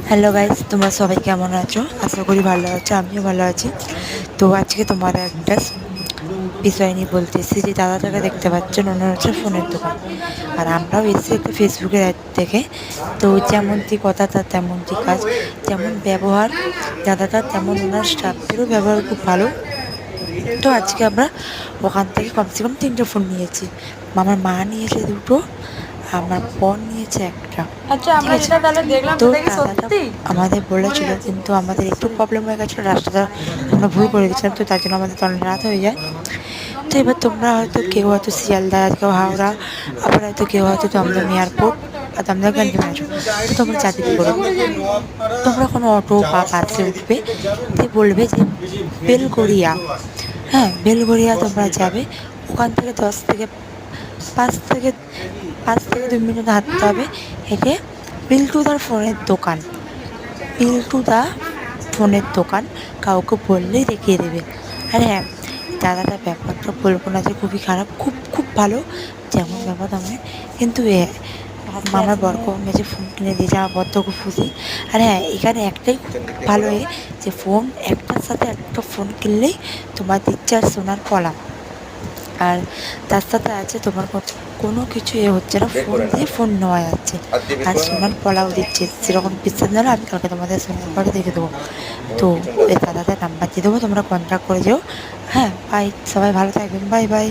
Hello guys, তোমরা সবাই কেমন আছো? আশা করি ভালো আছো, আমিও ভালো আছি। তো আজকে তোমাদের একটা বিষয় নিয়ে বলতেছি যে দাদাটাকে দেখতে পাচ্ছেন, ওনার হচ্ছে ফোনের দোকান। আর আমরাও এসেছি একটা ফেসবুকের অ্যাড থেকে। তো যেমনটি কথা তার তেমনটি কাজ, যেমন ব্যবহার দাদাটার তেমন ওনার স্টাফদেরও ব্যবহার খুব ভালো। তো আজকে আমরা ওখান থেকে কমসে কম 3টে ফোন নিয়েছি। আমার মা নিয়েছে 2টো, আমার বোন নিয়েছে একটা। আচ্ছা, ঠিক আমরা আছে। যেটা তাহলে দেখলাম তো সেটা কি দাদাটা সত্যি? আমাদের বলেছিল, কিন্তু আমাদের একটু প্রবলেম হয়ে গেছিলো, রাস্তাটা আমরা ভুল করে দিয়েছিলাম, তো তার জন্য আমাদের তো অনেক রাত হয়ে যায়। তো এবার তোমরা হয়তো কেউ হয়তো শিয়ালদা, কেউ হাওড়া, আবার হয়তো কেউ হয়তো দমদম এয়ারপোর্ট আর দমদম ক্যান্টিনে আছো। তো তোমরা যাবে কী করে? তোমরা কোনো অটো বা বাসে উঠবে, দিয়ে বলবে যে বেলগড়িয়া। হ্যাঁ, বেলগড়িয়া তোমরা যাবে। ওখান থেকে 5 থেকে 2 মিনিট হাঁটতে হবে। হেঁটে বিল্টুদার ফোনের দোকান, বিল্টুদা ফোনের দোকান, কাউকে বললেই দেখিয়ে দেবে। আর হ্যাঁ, দাদাটার ব্যাপারটা বলবো না যে খুবই খারাপ, খুব খুব ভালো, যেমন ব্যাপার তেমন। কিন্তু আমার বরকে মেঝে ফোন কিনে দিয়েছে, আমার বর তো খুব খুশি। আর হ্যাঁ, এখানে একটাই খুব ভালো যে ফোন একটার সাথে একটা ফোন কিনলেই তোমার দিচ্ছে আর সোনার কলা। আর তার সাথে আছে তোমার কোনো কিছু হচ্ছে না, ফোন দিয়ে ফোন নেওয়া যাচ্ছে। আর সোনার পলাও দিচ্ছে, সেরকম বিশ্বাস না হলে আমি কালকে তোমাদের সোনার পরে দেখে দেবো। তো ওই দাদাদের নাম্বার দিয়ে দেবো, তোমরা কন্ট্যাক্ট করে যেও। হ্যাঁ, বাই, সবাই ভালো থাকবেন, বাই বাই।